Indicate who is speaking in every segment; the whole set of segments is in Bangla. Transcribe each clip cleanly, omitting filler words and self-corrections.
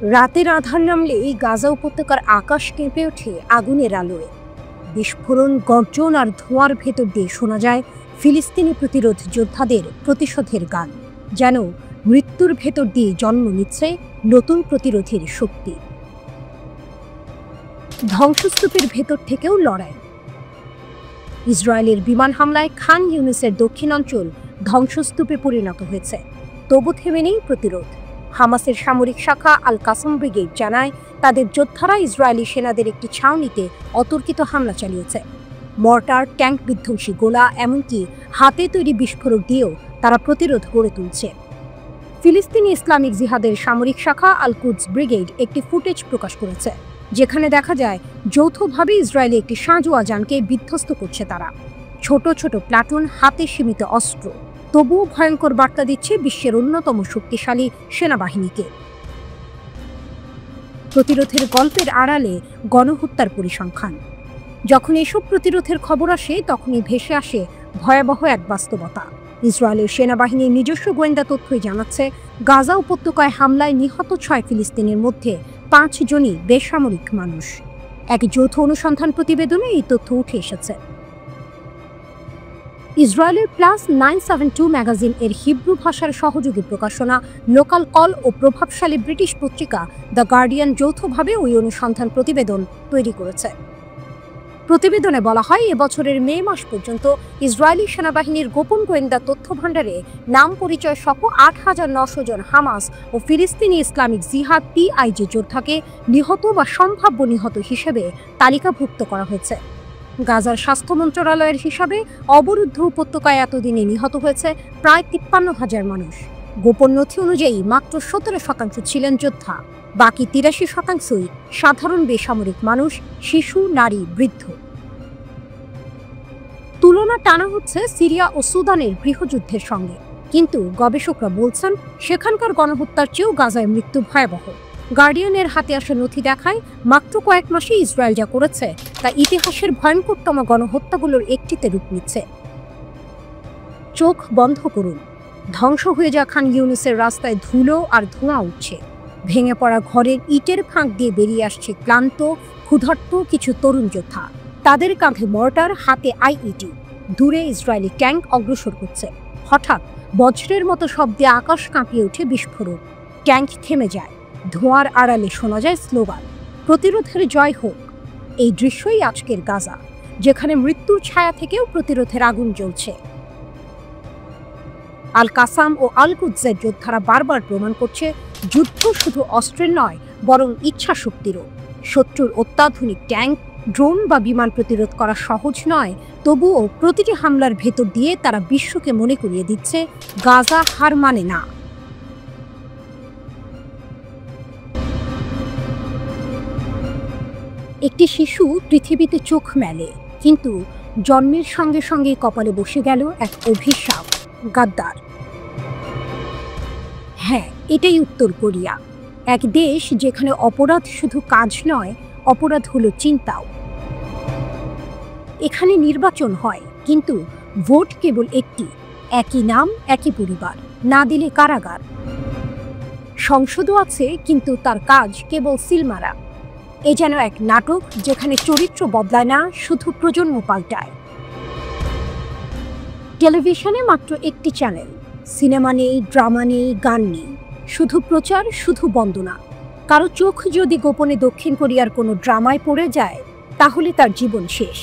Speaker 1: রাতের আঁধার নামলে এই গাজা উপত্যকার আকাশ কেঁপে ওঠে আগুনের আলোয়। বিস্ফোরণ, গর্জন আর ধোঁয়ার ভেতর দিয়ে শোনা যায় ফিলিস্তিনি প্রতিরোধ যোদ্ধাদের প্রতিশোধের গান। যেন মৃত্যুর ভেতর দিয়ে জন্ম নিচ্ছে নতুন প্রতিরোধের শক্তি। ধ্বংসস্তূপের ভেতর থেকেও লড়াই। ইসরায়েলের বিমান হামলায় খান ইউনিসের দক্ষিণাঞ্চল ধ্বংসস্তূপে পরিণত হয়েছে, তবু থেমে নেই প্রতিরোধ। হামাসের সামরিক শাখা আল কাসম ব্রিগেড জানায় তাদের যোদ্ধারা ইসরায়েলি সেনাদের একটি ছাউনিতে অতর্কিত হামলা চালিয়েছে। মর্টার, ট্যাঙ্ক বিধ্বংসী গোলা, এমনকি হাতে তৈরি বিস্ফোরক দিয়েও তারা প্রতিরোধ গড়ে তুলছে। ফিলিস্তিনি ইসলামিক জিহাদের সামরিক শাখা আল কুদস ব্রিগেড একটি ফুটেজ প্রকাশ করেছে, যেখানে দেখা যায় যৌথভাবে ইসরায়েলি একটি সাঁজোয়া যানকে বিধ্বস্ত করছে তারা। ছোট ছোট প্লাটুন, হাতে সীমিত অস্ত্র, তবুও ভয়ঙ্কর বার্তা দিচ্ছে বিশ্বের অন্যতম শক্তিশালী সেনাবাহিনীকে। প্রতিরোধের গল্পের আড়ালে গণহত্যার পরিসংখ্যান। যখন এসব প্রতিরোধের খবর আসে, তখনই ভেসে আসে ভয়াবহ এক বাস্তবতা। ইসরায়েলের সেনাবাহিনীর নিজস্ব গোয়েন্দা তথ্যই জানাচ্ছে, গাজা উপত্যকায় হামলায় নিহত 6 ফিলিস্তিনের মধ্যে 5 জনই বেসামরিক মানুষ। এক যৌথ অনুসন্ধান প্রতিবেদনে এই তথ্য উঠে এসেছে। ইসরায়েলের +972 ম্যাগাজিন এর হিব্রু ভাষার সহযোগী প্রকাশনা লোকাল কল ও প্রভাবশালী ব্রিটিশ পত্রিকা দ্য গার্ডিয়ান যৌথভাবে ওই অনুসন্ধান প্রতিবেদন তৈরি করেছে। প্রতিবেদনে বলা হয়, এবছরের মে মাস পর্যন্ত ইসরায়েলি সেনাবাহিনীর গোপন গোয়েন্দা তথ্য ভাণ্ডারে নাম পরিচয় সহ 8,900 জন হামাস ও ফিলিস্তিনি ইসলামিক জিহাদ PIJ যোদ্ধাকে নিহত বা সম্ভাব্য নিহত হিসেবে তালিকাভুক্ত করা হয়েছে। গাজার স্বাস্থ্য মন্ত্রণালয়ের হিসাবে অবরুদ্ধ উপত্যকায় এতদিনে নিহত হয়েছে প্রায় 53,000 মানুষ। গোপন নথি অনুযায়ী মাত্র 17% ছিলেন যোদ্ধা, বাকি 83%ই সাধারণ বেসামরিক মানুষ, শিশু, নারী, বৃদ্ধ। তুলনা টানা হচ্ছে সিরিয়া ও সুদানের গৃহযুদ্ধের সঙ্গে, কিন্তু গবেষকরা বলছেন সেখানকার গণহত্যার চেয়েও গাজায় মৃত্যু ভয়াবহ। গার্ডিয়ানের হাতে আসা নথি দেখায়, মাত্র কয়েক মাসে ইসরায়েল যা করেছে তা ইতিহাসের ভয়ঙ্করতম গণহত্যাগুলোর একটিতে রূপ নিচ্ছে। চোখ বন্ধ করুন। ধ্বংস হয়ে যাওয়া খান ইউনিসের রাস্তায় ধুলো আর ধোঁয়া উঠছে। ভেঙে পড়া ঘরের ইটের ফাঁক দিয়ে বেরিয়ে আসছে ক্লান্ত, ক্ষুধার্ত কিছু তরুণ যোদ্ধা। তাদের কাঁধে মর্টার, হাতে IED। দূরে ইসরায়েলি ট্যাঙ্ক অগ্রসর হচ্ছে। হঠাৎ বজ্রের মতো শব্দে আকাশ কাঁপিয়ে ওঠে বিস্ফোরণ। ট্যাঙ্ক থেমে যায়। ধোঁয়ার আড়ালে শোনা যায় স্লোগান, প্রতিরোধের জয় হোক। এই দৃশ্যই আজকের গাজা, যেখানে মৃত্যুর ছায়া থেকেও প্রতিরোধের আগুন জ্বলছে। আল কাসাম ও আল কুদসের যোদ্ধারা বারবার প্রমাণ করছে, যুদ্ধ শুধু অস্ত্রের নয়, বরং ইচ্ছা শক্তিরও। শত্রুর অত্যাধুনিক ট্যাঙ্ক, ড্রোন বা বিমান প্রতিরোধ করা সহজ নয়, তবুও প্রতিটি হামলার ভেতর দিয়ে তারা বিশ্বকে মনে করিয়ে দিচ্ছে, গাজা হার মানে না। একটি শিশু পৃথিবীতে চোখ মেলে, কিন্তু জন্মের সঙ্গে সঙ্গে কপালে বসে গেল এক অভিশাপ, গাদ্দার। হ্যাঁ, এটাই উত্তর কোরিয়া, এক দেশ যেখানে অপরাধ শুধু কাজ নয়, অপরাধ হলো চিন্তাও। এখানে নির্বাচন হয়, কিন্তু ভোট কেবল একটি, একই নাম, একই পরিবার, না দিলে কারাগার। সংসদও আছে, কিন্তু তার কাজ কেবল সিলমারা। এ যেন এক নাটক, যেখানে চরিত্র বদলায় না, শুধু প্রজন্ম পাল্টায়। টেলিভিশনে মাত্র একটি চ্যানেল, সিনেমা নেই, ড্রামা নেই, গান নেই, শুধু প্রচার, শুধু বন্দনা। কারো চোখ যদি গোপনে দক্ষিণ কোরিয়ার কোনো ড্রামায় পড়ে যায়, তাহলে তার জীবন শেষ।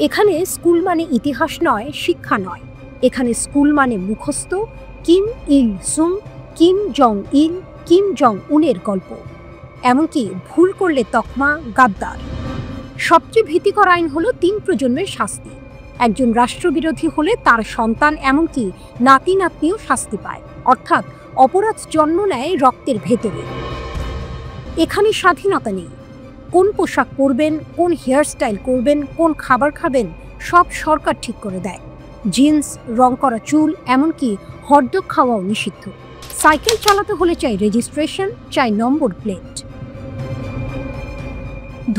Speaker 1: এখানে স্কুল মানে ইতিহাস নয়, শিক্ষা নয়। এখানে স্কুল মানে মুখস্থ, কিম ইল সুং, কিম জং ইল, কিম জং উনের গল্প। এমনকি ভুল করলে তকমা, গাদ্দার। সবচেয়ে ভীতিকর আইন হলো 3 প্রজন্মের শাস্তি। একজন রাষ্ট্রবিরোধী হলে তার সন্তান, এমনকি নাতি নাতনিও শাস্তি পায়। অর্থাৎ অপরাধ জন্ম নেয় রক্তের ভেতরে। এখানে স্বাধীনতা নেই। কোন পোশাক পরবেন, কোন হেয়ারস্টাইল করবেন, কোন খাবার খাবেন, সব সরকার ঠিক করে দেয়। জিন্স, রং করা চুল, এমনকি হটডগ খাওয়াও নিষিদ্ধ। সাইকেল চালাতে হলে চাই রেজিস্ট্রেশন, চাই নম্বর প্লেট।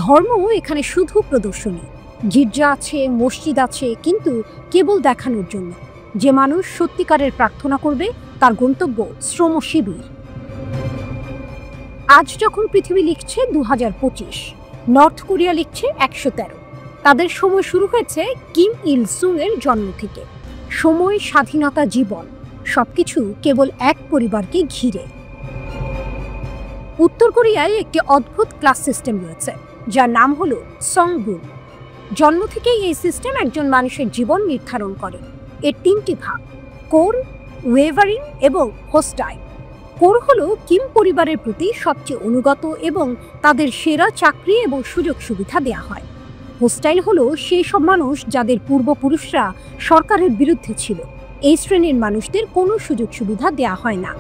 Speaker 1: ধর্ম এখানে শুধু প্রদর্শনী। গির্জা আছে, মসজিদ আছে, কিন্তু কেবল দেখানোর জন্য। যে মানুষ সত্যিকারের প্রার্থনা করবে, তার গন্তব্য শ্রম শিবির। আজ যখন পৃথিবী লিখছে 2025, নর্থ কোরিয়া লিখছে 113। তাদের সময় শুরু হয়েছে কিম ইল সুং এর জন্ম থেকে। সময়, স্বাধীনতা, জীবন সবকিছু কেবল এক পরিবারকে ঘিরে। উত্তর কোরিয়ায় একটি অদ্ভুত ক্লাস সিস্টেম রয়েছে, যার নাম হলো সংগুন। জন্ম থেকেই এই সিস্টেম একজন মানুষের জীবন নির্ধারণ করে। এর 3টি ভাগ: কোর, ওয়েভারিং এবং হোস্টাইল। কোর হলো কিম পরিবারের প্রতি সবচেয়ে অনুগত এবং তাদের সেরা চাকরি এবং সুযোগ সুবিধা দেয়া হয়। হোস্টাইল হলো সেই সব মানুষ যাদের পূর্বপুরুষরা সরকারের বিরুদ্ধে ছিল। এই শ্রেণীর মানুষদের কোনো সুযোগ সুবিধা দেয়া হয় না।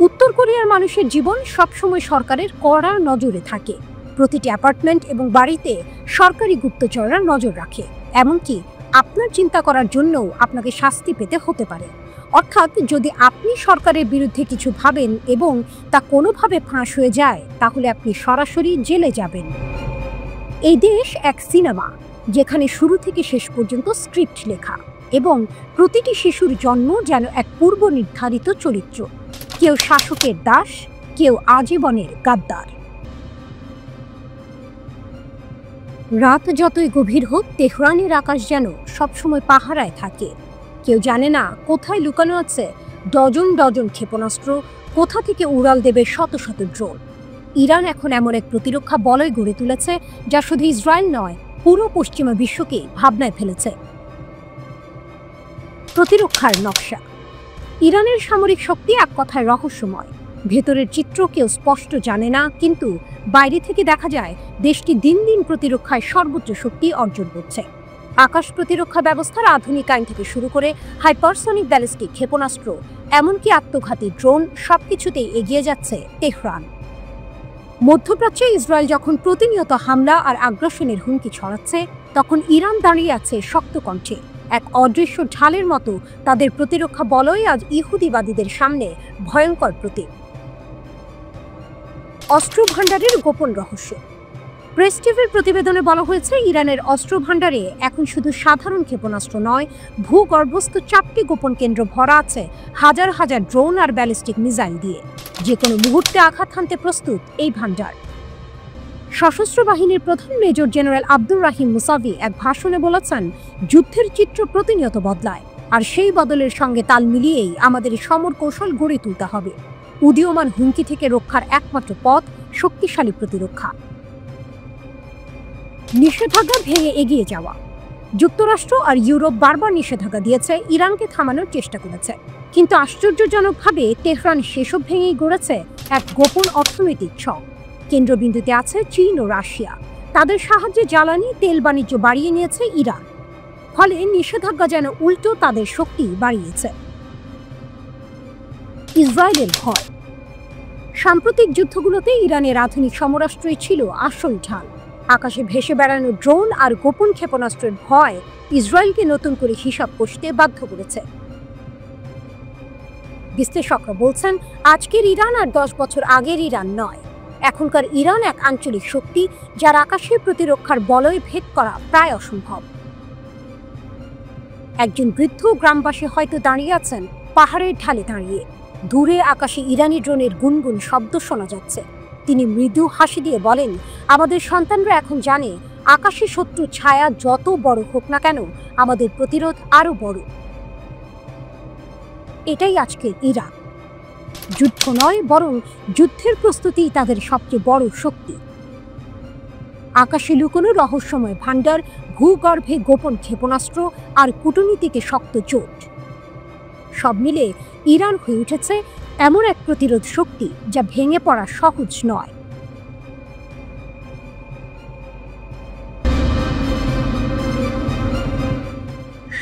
Speaker 1: উত্তর কোরিয়ার মানুষের জীবন সবসময় সরকারের কড়া নজরে থাকে। প্রতিটি অ্যাপার্টমেন্ট এবং বাড়িতে সরকারি গুপ্তচররা নজর রাখে। এমনকি আপনার চিন্তা করার জন্যও আপনাকে শাস্তি পেতে হতে পারে। অর্থাৎ যদি আপনি সরকারের বিরুদ্ধে কিছু ভাবেন এবং তা কোনোভাবে ফাঁস হয়ে যায়, তাহলে আপনি সরাসরি জেলে যাবেন। এই দেশ এক সিনেমা, যেখানে শুরু থেকে শেষ পর্যন্ত স্ক্রিপ্ট লেখা এবং প্রতিটি শিশুর জন্ম যেন এক পূর্ব নির্ধারিত চরিত্র। কেউ শাসকের দাস, কেউ আজীবনের গাদ্দার। রাত যতই গভীর হোক, তেহরানের আকাশ যেন সবসময় পাহারায় থাকে। কেউ জানে না কোথায় লুকানো আছে ডজন ডজন ক্ষেপণাস্ত্র, কোথা থেকে উড়াল দেবে শত শত ড্রোন। ইরান এখন এমন এক প্রতিরক্ষা বলয় গড়ে তুলেছে যা শুধু ইসরায়েল নয়, পুরো পশ্চিমা বিশ্বকে ভাবনায় ফেলেছে। প্রতিরক্ষার নকশা। ইরানের সামরিক শক্তি এক কথায় রহস্যময়। ভেতরের চিত্র কেউ স্পষ্ট জানে না, কিন্তু বাইরে থেকে দেখা যায় দেশটি দিন দিন প্রতিরক্ষায় সর্বোচ্চ শক্তি অর্জন করছে। আকাশ প্রতিরক্ষা ব্যবস্থার আধুনিকায়ন থেকে শুরু করে হাইপারসনিক ব্যালিস্টিক ক্ষেপণাস্ত্র, এমনকি আত্মঘাতী ড্রোন, সবকিছুতেই এগিয়ে যাচ্ছে তেহরান। মধ্যপ্রাচ্যে ইসরায়েল যখন প্রতিনিয়ত হামলা আর আগ্রাসনের হুমকি ছড়াচ্ছে, তখন ইরান দাঁড়িয়ে আছে শক্ত কণ্ঠে। এক অদৃশ্য ঢালের মতো তাদের প্রতিরক্ষা বলয় আজ ইহুদিবাদীদের সামনে ভয়ঙ্কর প্রতীক। অস্ত্র ভাণ্ডারের গোপন রহস্য। প্রেস টিভির প্রতিবেদনে বলা হয়েছে, ইরানের অস্ত্র ভাণ্ডারে এখন শুধু সাধারণ ক্ষেপণাস্ত্র নয়, ভূগর্ভস্থ 4টি গোপন কেন্দ্র ভরা আছে হাজার হাজার ড্রোন আর ব্যালিস্টিক মিসাইল দিয়ে। যে কোনো মুহূর্তে আঘাত হানতে প্রস্তুত এই ভাণ্ডার। সশস্ত্র বাহিনীর প্রধান মেজর জেনারেল আব্দুর রাহিম মুসাভি এক ভাষণে বলেছেন, যুদ্ধের চিত্র প্রতিনিয়ত বদলায়, আর সেই বদলের সঙ্গে তাল মিলিয়েই আমাদের সমর কৌশল গড়ে তুলতে হবে। উদীয়মান হুমকি থেকে রক্ষার একমাত্র পথ শক্তিশালী প্রতিরক্ষা। নিষেধাজ্ঞা ভেঙে এগিয়ে যাওয়া। যুক্তরাষ্ট্র আর ইউরোপ বারবার নিষেধাজ্ঞা দিয়েছে, ইরানকে থামানোর চেষ্টা করেছে, কিন্তু আশ্চর্যজনকভাবে তেহরান সেসব ভেঙেই গড়েছে এক গোপন অর্থনৈতিক ছক। কেন্দ্রবিন্দুতে আছে চীন ও রাশিয়া। তাদের সাহায্যে জ্বালানি, তেল বাণিজ্য বাড়িয়ে নিয়েছে ইরান। ফলে নিষেধাজ্ঞা যেন উল্টো তাদের শক্তি বাড়িয়েছে। ইসরায়েলের ভয়। সাম্প্রতিক যুদ্ধগুলোতে ইরানের আধুনিক সমরাস্ত্রই ছিল আসল ঢাল। আকাশে ভেসে বেড়ানো ড্রোন আর গোপন ক্ষেপণাস্ত্রের ভয় ইসরায়েলকে নতুন করে হিসাব কষতে বাধ্য করেছে। বিশ্লেষকরা বলছেন, আজকের ইরান আর 10 বছর আগের ইরান নয়। এখনকার ইরান এক আঞ্চলিক শক্তি, যার আকাশে প্রতিরক্ষার বলয় ভেদ করা প্রায় অসম্ভব। একজন বৃদ্ধ গ্রামবাসী হয়তো দাঁড়িয়ে আছেন পাহাড়ের ঢালে দাঁড়িয়ে। দূরে আকাশে ইরানি ড্রোনের গুনগুন শব্দ শোনা যাচ্ছে। তিনি মৃদু হাসি দিয়ে বলেন, আমাদের সন্তানরা এখন জানে আকাশে শত্রু ছায়া যত বড় হোক না কেন, আমাদের প্রতিরোধ আরো বড়। এটাই আজকের ইরান। যুদ্ধ নয়, বরং যুদ্ধের প্রস্তুতি তাদের সবচেয়ে বড় শক্তি। আকাশে লুকোনো রহস্যময় ভাণ্ডার, ভূগর্ভে গোপন ক্ষেপণাস্ত্র আর কূটনীতিকে শক্ত জোট, সব মিলে ইরান হয়ে উঠেছে এমন এক প্রতিরোধ শক্তি যা ভেঙে পড়া সহজ নয়।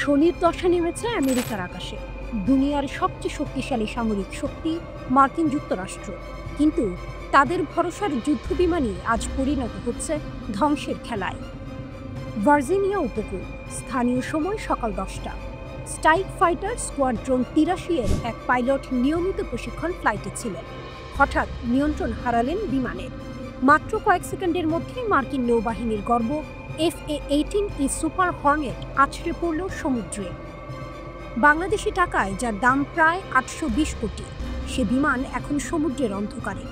Speaker 1: শনির দশা নেমেছে আমেরিকার আকাশে। দুনিয়ার সবচেয়ে শক্তিশালী সামরিক শক্তি মার্কিন যুক্তরাষ্ট্র, কিন্তু তাদের ভরসার যুদ্ধবিমানই আজ পরিণত হচ্ছে ধ্বংসের খেলায়। ভার্জিনিয়া উপকূল, স্থানীয় সময় সকাল 10টা। স্ট্রাইক ফাইটার স্কোয়াড্রন 83 এর এক পাইলট নিয়মিত প্রশিক্ষণ ফ্লাইটে ছিলেন। হঠাৎ নিয়ন্ত্রণ হারালেন বিমানের। মাত্র কয়েক সেকেন্ডের মধ্যেই মার্কিন নৌবাহিনীর গর্ব FA-18E সুপার হর্নেট আছড়ে পড়ল সমুদ্রে। বাংলাদেশি টাকায় যার দাম প্রায় 820 কোটি, সে বিমান এখন সমুদ্রের অন্ধকারে।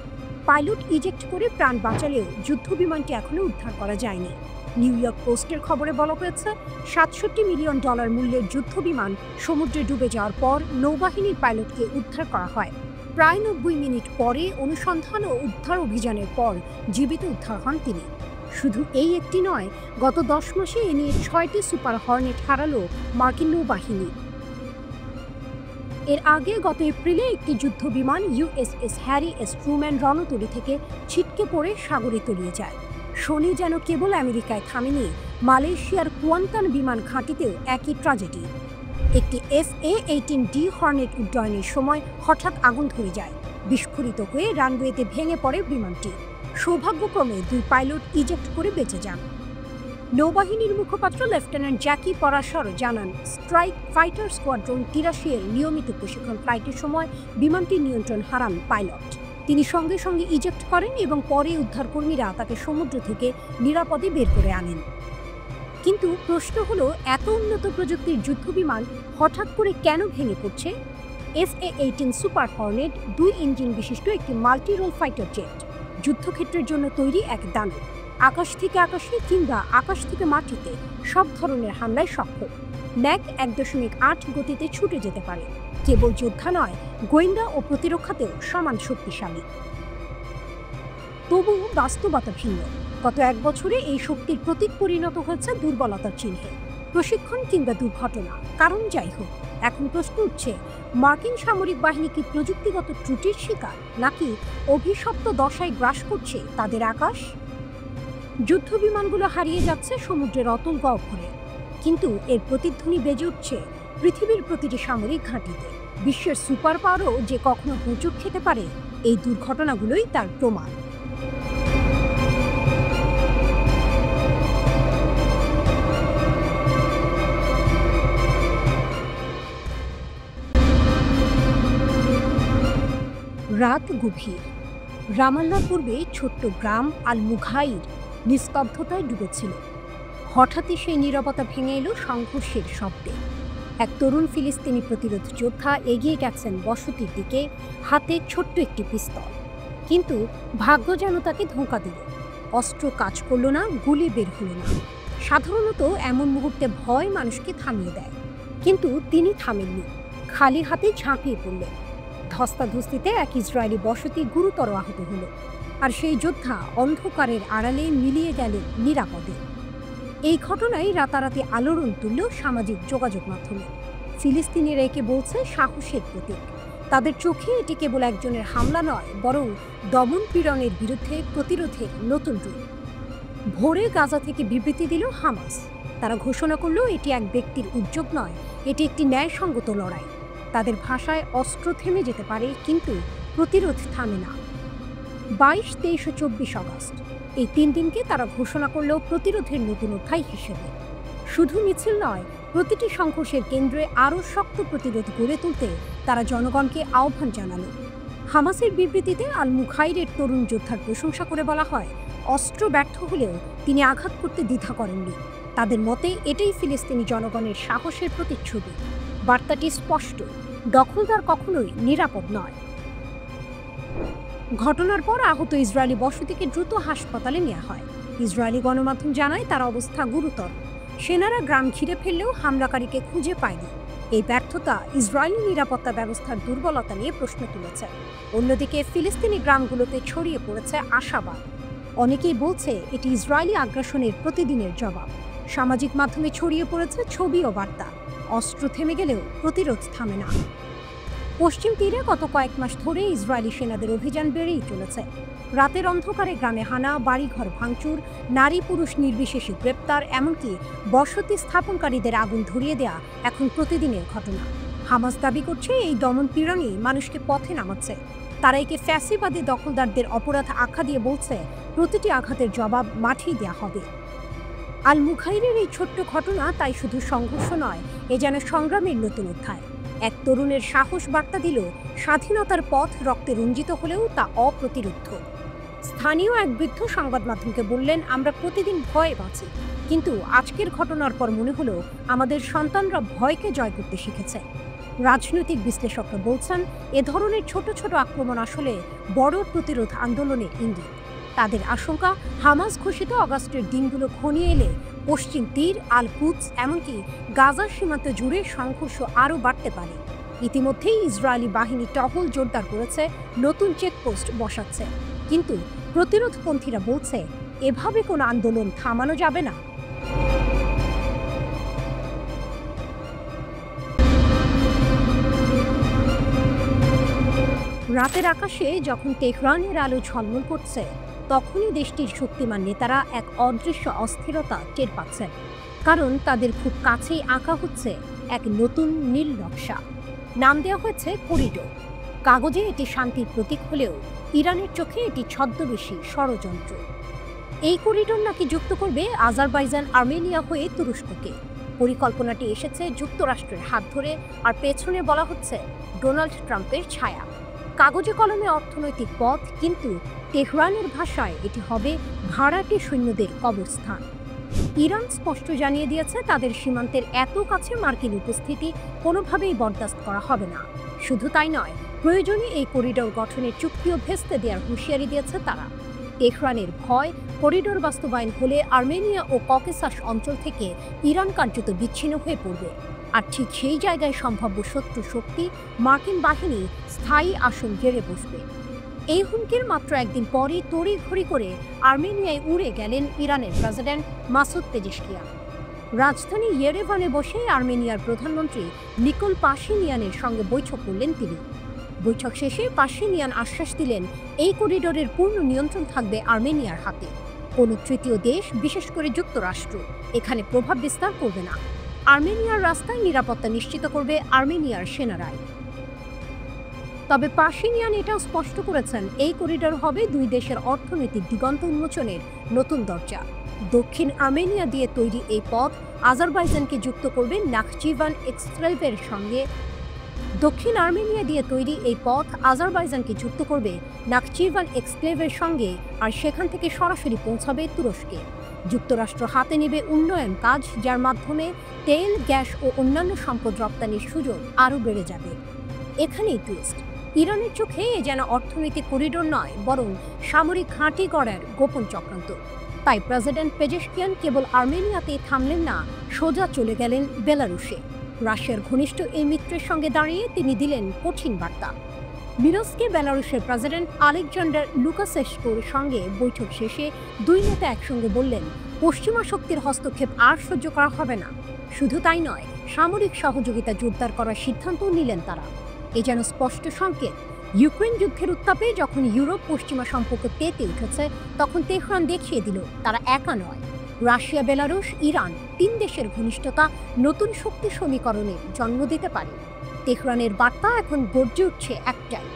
Speaker 1: পাইলট ইজেক্ট করে প্রাণ বাঁচালেও যুদ্ধ বিমানটি এখনো উদ্ধার করা যায়নি। নিউ ইয়র্ক পোস্টের খবরে বলা হয়েছে, $67 মিলিয়ন মূল্যের যুদ্ধ বিমান সমুদ্রে ডুবে যাওয়ার পর নৌবাহিনীর পাইলটকে উদ্ধার করা হয়। প্রায় 90 মিনিট পরে অনুসন্ধান ও উদ্ধার অভিযানের পর জীবিত উদ্ধার হন তিনি। শুধু এই একটি নয়, গত 10 মাসে এ নিয়ে 6টি সুপার হর্নেট হারালো মার্কিন নৌবাহিনী। এর আগে গত এপ্রিলে একটি যুদ্ধ বিমান USS হ্যারি এস ট্রুম্যান রণতরী থেকে ছিটকে পড়ে সাগরে তলিয়ে যায়। শনি যেন কেবল আমেরিকায় থামেনি, মালয়েশিয়ার কুয়ান্তান বিমান ঘাঁটিতেও একই ট্র্যাজেডি। একটি FA-18D হর্নেট উড্ডয়নের সময় হঠাৎ আগুন ধরে যায়। বিস্ফোরিত হয়ে রানওয়েতে ভেঙে পড়ে বিমানটি। সৌভাগ্যক্রমে 2 পাইলট ইজেক্ট করে বেঁচে যান। নৌবাহিনীর মুখপাত্র লেফটেন্যান্ট জ্যাকি পরাশর জানান, স্ট্রাইক ফাইটার স্কোয়াড্রন 83 এর নিয়মিত প্রশিক্ষণ ফ্লাইটের সময় বিমানটির নিয়ন্ত্রণ হারান পাইলট। তিনি সঙ্গে সঙ্গে ইজেক্ট করেন এবং পরে উদ্ধারকর্মীরা তাকে সমুদ্র থেকে নিরাপদে বের করে আনেন। কিন্তু প্রশ্ন হলো, এত উন্নত প্রযুক্তির যুদ্ধবিমান হঠাৎ করে কেন ভেঙে পড়ছে? FA-18 সুপার হর্নেট 2 ইঞ্জিন বিশিষ্ট একটি মাল্টি রোল ফাইটার জেট, যুদ্ধক্ষেত্রের জন্য তৈরি এক দানব। আকাশ থেকে আকাশে কিংবা আকাশ থেকে মাটিতে সব ধরনের হামলায় সক্ষম। ম্যাক 1.8 গতিতে ছুটে যেতে পারে। কেবল যোদ্ধা নয়, গোয়েন্দা ও প্রতিরক্ষাতেও সমান শক্তিশালী। তবু বাস্তবতা ভিন্ন। গত 1 বছরে এই শক্তির প্রতীক পরিণত হয়েছে দুর্বলতার চিহ্নে। প্রশিক্ষণ কিংবা দুর্ঘটনা, কারণ যাই হোক, এখন প্রশ্ন উঠছে, মার্কিন সামরিক বাহিনী কি প্রযুক্তিগত ত্রুটির শিকার, নাকি অভিশপ্ত দশায় গ্রাস করছে তাদের আকাশ? যুদ্ধ বিমানগুলো হারিয়ে যাচ্ছে সমুদ্রের অতল গহ্বরে, কিন্তু এর প্রতিধ্বনি বেজে উঠছে পৃথিবীর প্রতিটি সামরিক ঘাঁটিতে। বিশ্বের সুপার পাওয়ারও যে কখনো হোঁচট খেতে পারে, এই দুর্ঘটনাগুলোই তার প্রমাণ। রাত গভীর। রামাল্লার পূর্বে ছোট্ট গ্রাম আল মুঘাইর নিস্তব্ধতায় ডুবেছিল। হঠাৎই সেই নীরবতা ভেঙে এলো সংঘর্ষের শব্দে। এক তরুণ ফিলিস্তিনি প্রতিরোধ যোদ্ধা এগিয়ে গেছেন বসতির দিকে, হাতে ছোট্ট একটি পিস্তল। কিন্তু ভাগ্য যেন তাকে ধোঁকা দিল। অস্ত্র কাজ করল না, গুলি বের হলো না। সাধারণত এমন মুহূর্তে ভয় মানুষকে থামিয়ে দেয়, কিন্তু তিনি থামেননি। খালি হাতে ঝাঁপিয়ে পড়লেন। ধস্তাধস্তিতে এক ইসরায়েলি বসতি গুরুতর আহত হল, আর সেই যোদ্ধা অন্ধকারের আড়ালে মিলিয়ে গেলেন নিরাপদে। এই ঘটনায় রাতারাতি আলোড়ন তুলল সামাজিক যোগাযোগ মাধ্যমে। ফিলিস্তিনিরা একে বলছে সাহসের প্রতীক। তাদের চোখে এটি কেবল একজনের হামলা নয়, বরং দমন পীড়নের বিরুদ্ধে প্রতিরোধের নতুন রূপ। ভোরে গাজা থেকে বিবৃতি দিল হামাস। তারা ঘোষণা করল, এটি এক ব্যক্তির উদ্যোগ নয়, এটি একটি ন্যায়সঙ্গত লড়াই। তাদের ভাষায় অস্ত্র থেমে যেতে পারে, কিন্তু প্রতিরোধ থামে না। 22, 23 ও 24 আগস্ট এই 3 দিনকে তারা ঘোষণা করল প্রতিরোধের নতুন অধ্যায় হিসেবে। শুধু মিছিল নয়, প্রতিটি সংঘর্ষের কেন্দ্রে আরও শক্ত প্রতিরোধ গড়ে তুলতে তারা জনগণকে আহ্বান জানালো। হামাসের বিবৃতিতে আল মুঘাইরের তরুণ যোদ্ধার প্রশংসা করে বলা হয়, অস্ত্র ব্যর্থ হলেও তিনি আঘাত করতে দ্বিধা করেননি। তাদের মতে এটাই ফিলিস্তিনি জনগণের সাহসের প্রতিচ্ছবি। বার্তাটি স্পষ্ট, দখলদার কখনোই নিরাপদ নয়। ঘটনার পর আহত ইসরায়েলি বসতিকে দ্রুত হাসপাতালে নেওয়া হয়। ইসরায়েলি গণমাধ্যম জানায় তার অবস্থা গুরুতর। সেনারা গ্রাম ঘিরে ফেললেও হামলাকারীকে খুঁজে পায়নি। এই ব্যর্থতা ইসরায়েলি নিরাপত্তা ব্যবস্থার দুর্বলতা নিয়ে প্রশ্ন তুলেছে। অন্যদিকে ফিলিস্তিনি গ্রামগুলোতে ছড়িয়ে পড়েছে আশাবাদ। অনেকেই বলছে এটি ইসরায়েলি আগ্রাসনের প্রতিদিনের জবাব। সামাজিক মাধ্যমে ছড়িয়ে পড়েছে ছবি ও বার্তা। অস্ত্র থেমে গেলেও প্রতিরোধ থামে না। পশ্চিম তীরে গত কয়েক মাস ধরে ইসরায়েলি সেনাদের অভিযান বেড়েই চলেছে। রাতের অন্ধকারে গ্রামে হানা, বাড়িঘর ভাঙচুর, নারী পুরুষ নির্বিশেষে গ্রেপ্তার, এমনকি বসতি স্থাপনকারীদের আগুন ধরিয়ে দেয়া এখন প্রতিদিনের ঘটনা। হামাস দাবি করছে এই দমন পীড়নই মানুষকে পথে নামাচ্ছে। তারা একে ফ্যাসিবাদী দখলদারদের অপরাধ আখ্যা দিয়ে বলছে, প্রতিটি আঘাতের জবাব মাঠেই দেয়া হবে। আল মুঘাইরের এই ছোট্ট ঘটনা তাই শুধু সংঘর্ষ নয়, এ যেন সংগ্রামের নতুন অধ্যায়। এক তরুণের সাহস বার্তা দিল, স্বাধীনতার পথ রক্তে রঞ্জিত হলেও তা অপ্রতিরোধ্য। স্থানীয় এক বৃদ্ধ সংবাদ মাধ্যমকে বললেন, আমরা প্রতিদিন ভয়ে বাঁচি, কিন্তু আজকের ঘটনার পর মনে হলো আমাদের সন্তানরা ভয়কে জয় করতে শিখেছে। রাজনৈতিক বিশ্লেষকরা বলছেন, এ ধরনের ছোট ছোট আক্রমণ আসলে বড় প্রতিরোধ আন্দোলনের ইঙ্গিত। তাদের আশঙ্কা, হামাস ঘোষিত আগস্টের দিনগুলো ঘনিয়ে এলে পশ্চিম তীর, আল কুদস এমনকি গাজার সীমান্ত জুড়ে সংঘর্ষ আরও বাড়তে পারে। ইতিমধ্যেই ইসরায়েলি বাহিনী টহল জোরদার করেছে, নতুন চেকপোস্ট বসাচ্ছে। কিন্তু প্রতিরোধপন্থীরা বলছে, এভাবে কোনো আন্দোলন থামানো যাবে না। রাতের আকাশে যখন তেহরানের আলো ঝলমল করছে, তখনই দেশটির শক্তিমান নেতারা এক অদৃশ্য অস্থিরতা টের পাচ্ছেন। কারণ তাদের খুব কাছেই আঁকা হচ্ছে এক নতুন নীল নকশা। নাম দেওয়া হয়েছে করিডোর। কাগজে এটি শান্তির প্রতীক হলেও ইরানের চোখে এটি ছদ্মবেশী ষড়যন্ত্র। এই করিডোর নাকি যুক্ত করবে আজারবাইজান আর্মেনিয়া হয়ে তুরস্ককে। পরিকল্পনাটি এসেছে যুক্তরাষ্ট্রের হাত ধরে, আর পেছনে বলা হচ্ছে ডোনাল্ড ট্রাম্পের ছায়া। কাগজে কলমে অর্থনৈতিক পথ, কিন্তু তেহরানের ভাষায় এটি হবে ভাড়াটে সৈন্যদের কবরস্থান। ইরান স্পষ্ট জানিয়ে দিয়েছে, তাদের সীমান্তের এত কাছে মার্কিন উপস্থিতি কোনোভাবেই বরদাস্ত করা হবে না। শুধু তাই নয়, প্রয়োজনে এই করিডোর গঠনের চুক্তিও ভেস্তে দেওয়ার হুঁশিয়ারি দিয়েছে তারা। তেহরানের ভয়, করিডোর বাস্তবায়ন হলে আর্মেনিয়া ও ককেসাস অঞ্চল থেকে ইরান কার্যত বিচ্ছিন্ন হয়ে পড়বে। আর ঠিক সেই জায়গায় সম্ভাব্য শত্রু শক্তি, মার্কিন বাহিনী স্থায়ী আসন গেড়ে বসবে। এই হুমকির মাত্র একদিন পরই তড়িঘড়ি করে আর্মেনিয়ায় উড়ে গেলেন ইরানের প্রেসিডেন্ট মাসুদ পেজেশকিয়ান। রাজধানী ইয়েরেভানে বসে আর্মেনিয়ার প্রধানমন্ত্রী নিকোল পাশিনিয়ানের সঙ্গে বৈঠক করলেন তিনি। বৈঠক শেষে পাশিনিয়ান আশ্বাস দিলেন, এই করিডোরের পূর্ণ নিয়ন্ত্রণ থাকবে আর্মেনিয়ার হাতে। কোনো তৃতীয় দেশ, বিশেষ করে যুক্তরাষ্ট্র, এখানে প্রভাব বিস্তার করবে না। আর্মেনিয়ার রাস্তায় নিরাপত্তা নিশ্চিত করবে আর্মেনিয়ার সেনারাই। তবে পাশিনিয়ান এটাও স্পষ্ট করেছেন, এই করিডোর হবে দুই দেশের অর্থনৈতিক দিগন্ত উন্মোচনের নতুন দরজা। দক্ষিণ আর্মেনিয়া দিয়ে তৈরি এই পথ আজারবাইজানকে যুক্ত করবে নাখচিভান এক্সক্লেভের সঙ্গে। দক্ষিণ আর্মেনিয়া দিয়ে তৈরি এই পথ আজারবাইজানকে যুক্ত করবে নাখচিভান এক্সক্লেভের সঙ্গে, আর সেখান থেকে সরাসরি পৌঁছাবে তুরস্কে। যুক্তরাষ্ট্র হাতে নেবে উন্নয়ন কাজ, যার মাধ্যমে তেল, গ্যাস ও অন্যান্য সম্পদ রপ্তানির সুযোগ আরও বেড়ে যাবে। এখানেই টুইস্ট, ইরানের চোখে এ যেন অর্থনৈতিক করিডোর নয়, বরং সামরিক ঘাঁটি গড়ার গোপন চক্রান্ত। তাই প্রেসিডেন্ট পেজেশকিয়ান কেবল আর্মেনিয়াতেই থামলেন না, সোজা চলে গেলেন বেলারুশে। রাশিয়ার ঘনিষ্ঠ এই মিত্রের সঙ্গে দাঁড়িয়ে তিনি দিলেন কঠিন বার্তা। মিনস্কে বেলারুশের প্রেসিডেন্ট আলেকজান্ডার লুকাশেস্কুর সঙ্গে বৈঠক শেষে দুই নেতা একসঙ্গে বললেন, পশ্চিমা শক্তির হস্তক্ষেপ আর সহ্য করা হবে না। শুধু তাই নয়, সামরিক সহযোগিতা জোরদার করার সিদ্ধান্তও নিলেন তারা। এ যেন স্পষ্ট সংকেত, ইউক্রেন যুদ্ধের উত্তাপে যখন ইউরোপ পশ্চিমা সম্পর্ক তেতে উঠেছে, তখন তেহরান দেখিয়ে দিল তারা একা নয়। রাশিয়া, বেলারুশ, ইরান, তিন দেশের ঘনিষ্ঠতা নতুন শক্তি সমীকরণের জন্ম দিতে পারে। তেহরানের বার্তা এখন গর্জে উঠছে একটাই,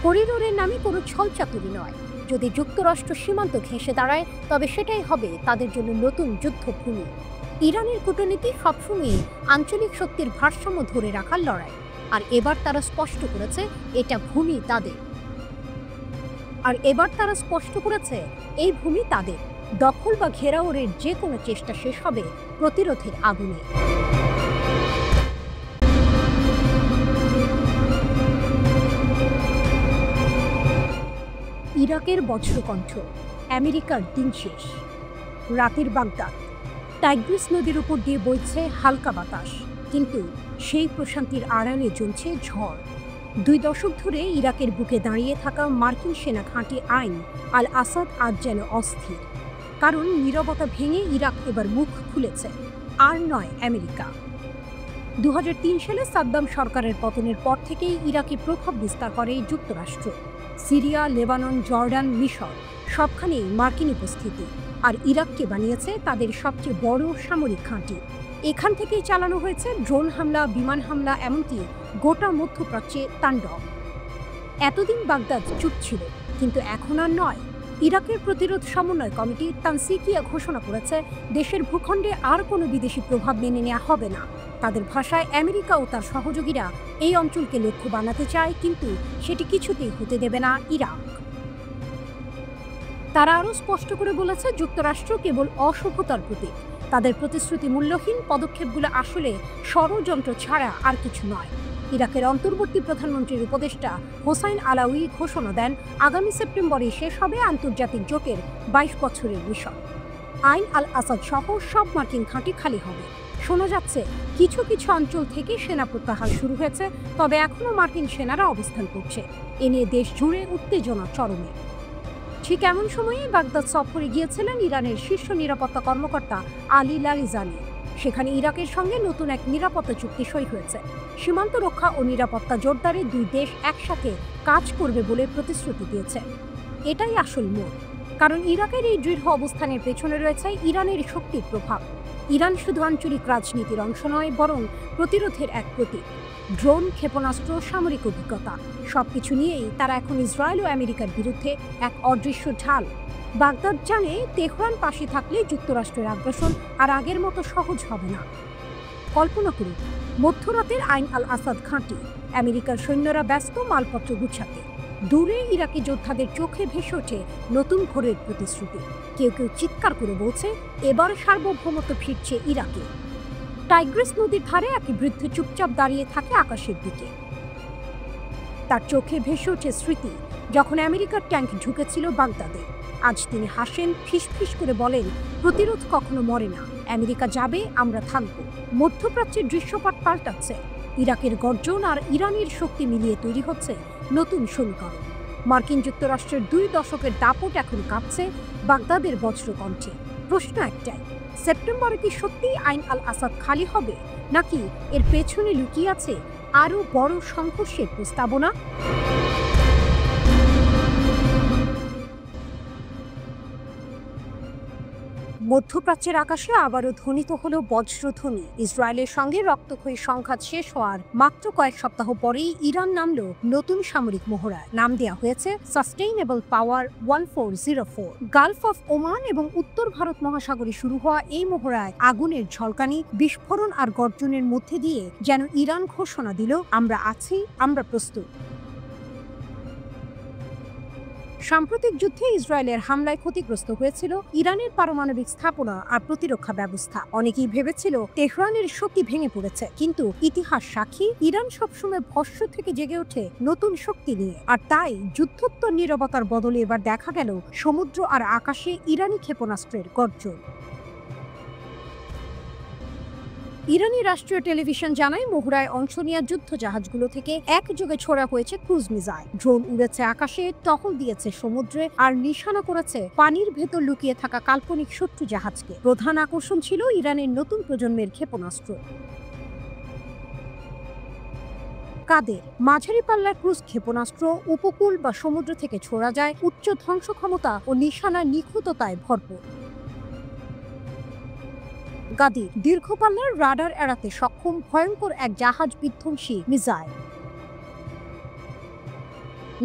Speaker 1: করিডোরের নামে কোনো ছলচাতুরি নয়। যদি যুক্তরাষ্ট্র সীমান্ত ঘেঁষে দাঁড়ায়, তবে সেটাই হবে তাদের জন্য নতুন যুদ্ধভূমি। ইরানের কূটনীতি সবসময়ই আঞ্চলিক শক্তির ভারসাম্য ধরে রাখার লড়াই, আর এবার তারা স্পষ্ট করেছে এই ভূমি তাদের। দখল বা ঘেরাওয়ের যে কোনো চেষ্টা শেষ হবে প্রতিরোধের আগুনে। ইরাকের বজ্রকণ্ঠ, আমেরিকার দিন শেষ। রাতের বাগদাদ, টাইগ্রিস নদীর উপর দিয়ে বইছে হালকা বাতাস, কিন্তু সেই প্রশান্তির আড়ালে জ্বলছে ঝড়। 2 দশক ধরে ইরাকের বুকে দাঁড়িয়ে থাকা মার্কিন সেনা ঘাঁটি আইন আল আসাদ আজ যেন অস্থির। কারণ নীরবতা ভেঙে ইরাক এবার মুখ খুলেছে, আর নয় আমেরিকা। 2003 সালে সাদ্দাম সরকারের পতনের পর থেকেই ইরাকে প্রভাব বিস্তার করে যুক্তরাষ্ট্র। সিরিয়া, লেবানন, জর্ডান, মিশর সবখানেই মার্কিন উপস্থিতি, আর ইরাককে বানিয়েছে তাদের সবচেয়ে বড় সামরিক ঘাঁটি। এখান থেকেই চালানো হয়েছে ড্রোন হামলা, বিমান হামলা, এমনকি গোটা মধ্যপ্রাচ্যে তাণ্ডব। এতদিন বাগদাদ চুপ ছিল, কিন্তু এখন আর নয়। ইরাকের প্রতিরোধ সমন্বয় কমিটি তানসিকিয়া ঘোষণা করেছে, দেশের ভূখণ্ডে আর কোনো বিদেশি প্রভাব মেনে নেওয়া হবে না। তাদের ভাষায়, আমেরিকা ও তার সহযোগীরা এই অঞ্চলকে লক্ষ্য বানাতে চায়, কিন্তু সেটি কিছুতেই হতে দেবে না ইরাক। তারা আরও স্পষ্ট করে বলেছে, যুক্তরাষ্ট্র কেবল অসভ্যতার প্রতীক। তাদের প্রতিশ্রুতি মূল্যহীন, পদক্ষেপগুলো আসলে ষড়যন্ত্র ছাড়া আর কিছু নয়। ইরাকের অন্তর্বর্তী প্রধানমন্ত্রীর উপদেষ্টা হোসাইন আলাউই ঘোষণা দেন, আগামী সেপ্টেম্বরে শেষ হবে আন্তর্জাতিক জোটের ২২ বছরের মিশন। আইন আল আসাদ সহ সব মার্কিন ঘাঁটি খালি হবে। শোনা যাচ্ছে কিছু কিছু অঞ্চল থেকে সেনা প্রত্যাহার শুরু হয়েছে, তবে এখনও মার্কিন সেনারা অবস্থান করছে। এ নিয়ে দেশ জুড়ে উত্তেজনা চরমে। ঠিক এমন সময়েই বাগদাদ সফরে গিয়েছিলেন ইরানের শীর্ষ নিরাপত্তা কর্মকর্তা আলী লারিজানি। সেখানে ইরাকের সঙ্গে নতুন এক নিরাপত্তা চুক্তি সই হয়েছে। সীমান্ত রক্ষা ও নিরাপত্তা জোরদারে দুই দেশ একসাথে কাজ করবে বলে প্রতিশ্রুতি দিয়েছে। এটাই আসল মোড়, কারণ ইরাকের এই দৃঢ় অবস্থানের পেছনে রয়েছে ইরানের শক্তির প্রভাব। ইরান শুধু আঞ্চলিক রাজনীতির অংশ নয়, বরং প্রতিরোধের এক প্রতীক। ড্রোন, ক্ষেপণাস্ত্র, সামরিক অভিজ্ঞতা সবকিছু নিয়েই তারা এখন ইসরায়েল ও আমেরিকার বিরুদ্ধে এক অদৃশ্য ঢাল। বাগদাদ জানে, তেহরান পাশে থাকলে যুক্তরাষ্ট্রের আগ্রাসন আর আগের মতো সহজ হবে না। কল্পনা করুন, মধ্যরাতের আইন আল আসাদ ঘাঁটি, আমেরিকার সৈন্যরা ব্যস্ত মালপত্র গুছাতে। দূরে ইরাকি যোদ্ধাদের চোখে ভেসে ওঠে নতুন ভোরের প্রতিশ্রুতি। কেউ কেউ চিৎকার করে বলছে, এবার সার্বভৌমত্ব ফিরছে ইরাকে। টাইগ্রিস নদীর ধারে এক বৃদ্ধ চুপচাপ দাঁড়িয়ে থাকে আকাশের দিকে। তার চোখে ভেসে ওঠে স্মৃতি, যখন আমেরিকার ট্যাঙ্ক ঢুকেছিল বাগদাদে। আজ তিনি হাসেন, ফিসফিস করে বলেন, প্রতিরোধ কখনো মরে না, আমেরিকা যাবে, আমরা থাকব। মধ্যপ্রাচ্যের দৃশ্যপট পাল্টাচ্ছে। ইরাকের গর্জন আর ইরানের শক্তি মিলিয়ে তৈরি হচ্ছে নতুন সমীকরণ। মার্কিন যুক্তরাষ্ট্রের ২ দশকের দাপট এখন কাঁপছে বাগদাদের বজ্রকণ্ঠে। প্রশ্ন একটাই, সেপ্টেম্বরে কি সত্যিই আইন আল আসাদ খালি হবে, নাকি এর পেছনে লুকিয়ে আছে আরও বড় সংঘর্ষের প্রস্তাবনা? মধ্যপ্রাচ্যের আকাশে আবারও ধ্বনিত হলো বজ্রধ্বনি। ইসরায়েলের সঙ্গে রক্তক্ষয়ী সংঘাত শেষ হওয়ার মাত্র কয়েক সপ্তাহ পরেই ইরান নামল নতুন সামরিক মহড়ায়। নাম দেওয়া হয়েছে sustainable power 1404। Gulf of Oman এবং উত্তর ভারত মহাসাগরে শুরু হওয়া এই মহড়ায় আগুনের ঝলকানি, বিস্ফোরণ আর গর্জনের মধ্যে দিয়ে যেন ইরান ঘোষণা দিল, আমরা আছি, আমরা প্রস্তুত। সাম্প্রতিক যুদ্ধে ইসরায়েলের হামলায় ক্ষতিগ্রস্ত হয়েছিল ইরানের পারমাণবিক স্থাপনা আর প্রতিরক্ষা ব্যবস্থা। অনেকেই ভেবেছিল তেহরানের শক্তি ভেঙে পড়েছে, কিন্তু ইতিহাস সাক্ষী, ইরান সবসময় ভস্ম থেকে জেগে ওঠে নতুন শক্তি নিয়ে। আর তাই যুদ্ধোত্তর নীরবতার বদলে এবার দেখা গেল সমুদ্র আর আকাশে ইরানি ক্ষেপণাস্ত্রের গর্জন। ইরানি রাষ্ট্রীয় টেলিভিশন জানায়, মহড়ায় অংশ নেওয়া যুদ্ধ জাহাজগুলো থেকে একযোগে ছোড়া হয়েছে ক্রুজ মিসাইল। ড্রোন উড়েছে আকাশে, টহল দিয়েছে সমুদ্রে, আর নিশানা করেছে পানির ভেতর লুকিয়ে থাকা কাল্পনিক শত্রু জাহাজকে। প্রধান আকর্ষণ ছিল ইরানের নতুন প্রজন্মের ক্ষেপণাস্ত্র। কাদের মাঝারি পাল্লার ক্রুজ ক্ষেপণাস্ত্র উপকূল বা সমুদ্র থেকে ছোড়া যায়, উচ্চ ধ্বংস ক্ষমতা ও নিশানার নিখুঁততায় ভরপুর। গাদি দীর্ঘ পাল্লার রাডার এড়াতে সক্ষম ভয়ঙ্কর এক জাহাজ বিধ্বংসী মিসাইল।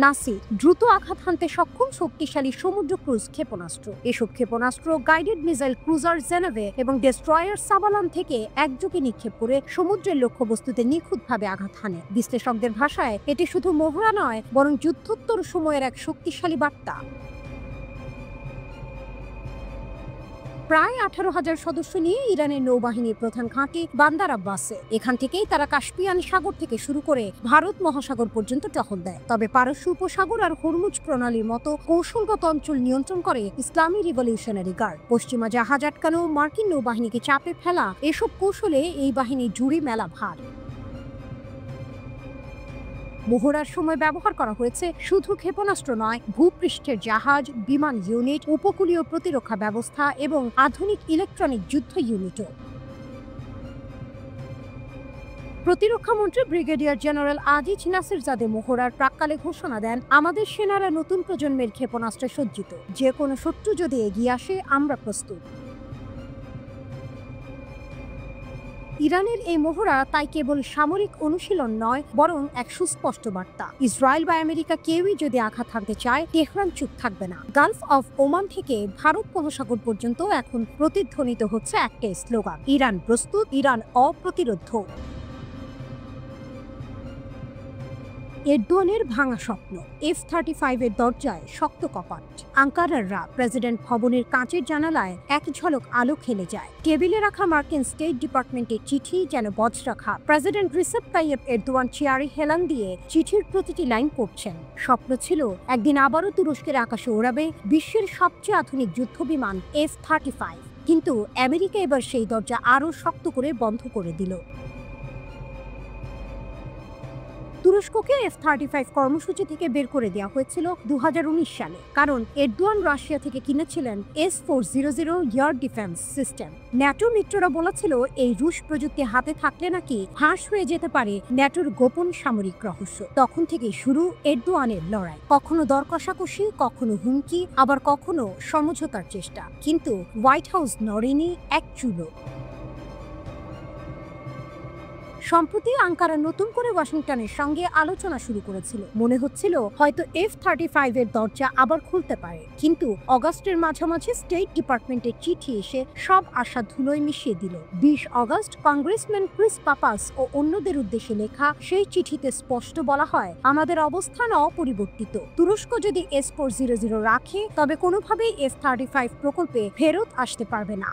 Speaker 1: নাসির দ্রুত আঘাত হানতে সক্ষম শক্তিশালী সমুদ্র ক্রুজ ক্ষেপণাস্ত্র। এসব ক্ষেপণাস্ত্র গাইডেড মিসাইল ক্রুজার জেনেভে এবং ডেস্ট্রয়ার সাবালান থেকে একযোগে নিক্ষেপ করে সমুদ্রের লক্ষ্যবস্তুতে নিখুঁতভাবে আঘাত হানে। বিশ্লেষকদের ভাষায় এটি শুধু মহড়া নয়, বরং যুদ্ধোত্তর সময়ের এক শক্তিশালী বার্তা। প্রায় 18,000 সদস্য নিয়ে ইরানের নৌবাহিনীর প্রধান ঘাঁটি বান্দার আব্বাসে। এখান থেকেই তারা কাস্পিয়ান সাগর থেকে শুরু করে ভারত মহাসাগর পর্যন্ত টহল দেয়। তবে পারস্য উপসাগর আর হরমুজ প্রণালীর মতো কৌশলগত অঞ্চল নিয়ন্ত্রণ করে ইসলামী রিভলিউশনারি গার্ড। পশ্চিমা জাহাজ আটকানো, মার্কিন নৌবাহিনীকে চাপে ফেলা, এসব কৌশলে এই বাহিনী জুড়ে মেলা ভার। মহড়ার সময় ব্যবহার করা হয়েছে শুধু ক্ষেপণাস্ত্র নয়, ভূপৃষ্ঠের জাহাজ, বিমান ইউনিট, উপকূলীয় প্রতিরক্ষা ব্যবস্থা এবং আধুনিক ইলেকট্রনিক যুদ্ধ ইউনিটও। প্রতিরক্ষামন্ত্রী ব্রিগেডিয়ার জেনারেল আজিজ নাসিরজাদে মহড়ার প্রাক্কালে ঘোষণা দেন, আমাদের সেনারা নতুন প্রজন্মের ক্ষেপণাস্ত্রে সজ্জিত, যে কোনো শত্রু যদি এগিয়ে আসে, আমরা প্রস্তুত। ইরানের এই মহড়া তাই কেবল সামরিক অনুশীলন নয়, বরং এক সুস্পষ্ট বার্তা। ইসরায়েল বা আমেরিকা কেউই যদি আঘাত হানতে চায়, তেহরান চুপ থাকবে না। গালফ অফ ওমান থেকে ভারত মহাসাগর পর্যন্ত এখন প্রতিধ্বনিত হচ্ছে একটাই স্লোগান, ইরান প্রস্তুত, ইরান অপ্রতিরোধ্য। এরদোয়ানের ভাঙা স্বপ্ন, F-35 এর দরজায় শক্ত কপাট। আঙ্কারার রাত, প্রেসিডেন্ট ভবনের কাঁচের জানালায় এক ঝলক আলো খেলে যায়। টেবিলে রাখা মার্কিন স্টেট ডিপার্টমেন্টের চিঠি যেন বজ্রাঘাত। প্রেসিডেন্ট রিসেপ তাইয়েপ এরদোয়ান চেয়ারে হেলান দিয়ে চিঠির প্রতিটি লাইন পড়ছেন। স্বপ্ন ছিল একদিন আবারও তুরস্কের আকাশে ওড়াবে বিশ্বের সবচেয়ে আধুনিক যুদ্ধবিমান F-35, কিন্তু আমেরিকা এবার সেই দরজা আরও শক্ত করে বন্ধ করে দিল। তুরস্ককে F-35 কর্মসূচি থেকে বের করে দেওয়া হয়েছিল 2019 সালে, কারণ এরদোয়ান রাশিয়া থেকে কিনেছিলেন S-400 air defence system. NATO মিত্ররা বলেছিল এই রুশ প্রযুক্তি হাতে থাকলে নাকি ফাঁস হয়ে যেতে পারে ন্যাটোর গোপন সামরিক রহস্য। তখন থেকেই শুরু এরদোয়ানের লড়াই, কখনো দর কষাকষি, কখনো হুমকি, আবার কখনো সমঝোতার চেষ্টা, কিন্তু হোয়াইট হাউস নড়েনি এক চুলো। সম্প্রতি আঙ্কারা নতুন করে ওয়াশিংটনের সঙ্গে আলোচনা শুরু করেছিল। মনে হচ্ছিল হয়তো F-35 এর দরজা আবার খুলতে পারে, কিন্তু অগাস্টের মাঝামাঝি স্টেট ডিপার্টমেন্টের চিঠি এসে সব আশা ধুলোয় মিশিয়ে দিল। 20 অগস্ট কংগ্রেসম্যান ক্রিস পাপাস ও অন্যদের উদ্দেশ্যে লেখা সেই চিঠিতে স্পষ্ট বলা হয়, আমাদের অবস্থান অপরিবর্তিত। তুরস্ক যদি S-400 রাখে তবে কোনোভাবেই F-35 প্রকল্পে ফেরত আসতে পারবে না।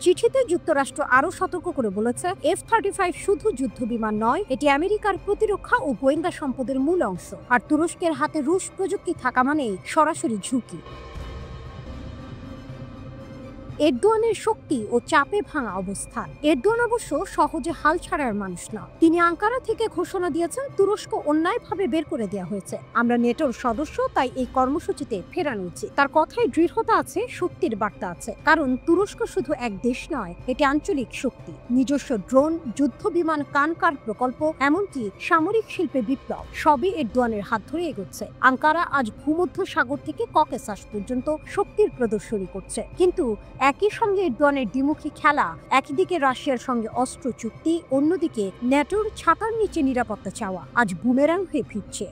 Speaker 1: চিঠিতে যুক্তরাষ্ট্র আরও সতর্ক করে বলেছে, F-35 শুধু যুদ্ধবিমান নয়, এটি আমেরিকার প্রতিরক্ষা ও গোয়েন্দা সম্পদের মূল অংশ, আর তুরস্কের হাতে রুশ প্রযুক্তি থাকা মানেই সরাসরি ঝুঁকি। এরদোয়ানের শক্তি ও চাপে ভাঙা অবস্থান। এরদোয়ান অবশ্য সহজে হাল ছাড়ার মানুষ না। তিনি আঙ্কারা থেকে ঘোষণা দিয়েছেন, তুরস্ক অন্যায়ভাবে বের করে দেওয়া হয়েছে, আমরা নেটোর সদস্য, তাই এই কর্মসূচিতে ফেরানো উচিত। তার কথায় দৃঢ়তা আছে, শক্তির বার্তা আছে, কারণ তুরস্ক শুধু এক দেশ নয়, এটি আঞ্চলিক শক্তি। নিজস্ব ড্রোন, যুদ্ধ বিমান, কানকার প্রকল্প, এমনকি সামরিক শিল্পে বিপ্লব, সবই এরদোয়ানের হাত ধরে এগোচ্ছে। আঙ্কারা আজ ভূমধ্য সাগর থেকে ককেসাস পর্যন্ত শক্তির প্রদর্শনী করছে, কিন্তু একই সঙ্গে এরদোয়ানের দ্বিমুখী খেলা, একদিকে রাশিয়ার সঙ্গে অস্ত্র চুক্তি, অন্যদিকে ন্যাটোর ছাতার নিচে নিরাপত্তা চাওয়া, আজ বুমেরাং হয়ে ফিরছে।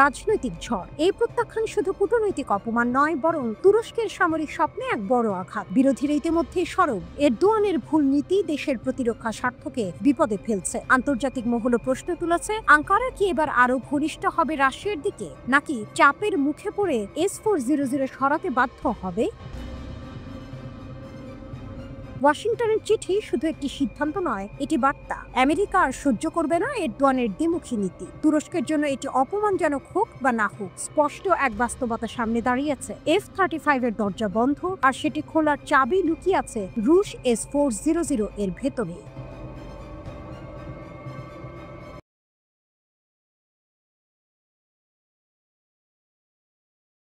Speaker 1: রাজনৈতিক ঝড়, এই প্রত্যাখ্যান শুধু কূটনৈতিক অপমান নয়, বরং তুরস্কের সামরিক স্বপ্নে এক বড় আঘাত। বিরোধীরা ইতিমধ্যে সরব, এরদোয়ানের ভুল নীতি দেশের প্রতিরক্ষা স্বার্থকে বিপদে ফেলছে। আন্তর্জাতিক মহল প্রশ্ন তুলেছে, আঙ্কারা কি এবার আরো ঘনিষ্ঠ হবে রাশিয়ার দিকে, নাকি চাপের মুখে পড়ে S-400 সরাতে বাধ্য হবে? ওয়াশিংটনের চিঠি শুধু একটি সিদ্ধান্ত নয়, এটি বার্তা। আমেরিকা আর সহ্য করবে না এরদোয়ানের দ্বিমুখী নীতি। তুরস্কের জন্য এটি অপমানজনক হোক বা না হোক, স্পষ্ট এক বাস্তবতা সামনে দাঁড়িয়েছে। F-35 এর দরজা বন্ধ, আর সেটি খোলার চাবি লুকিয়ে আছে রুশ S-400 এর ভেতরে।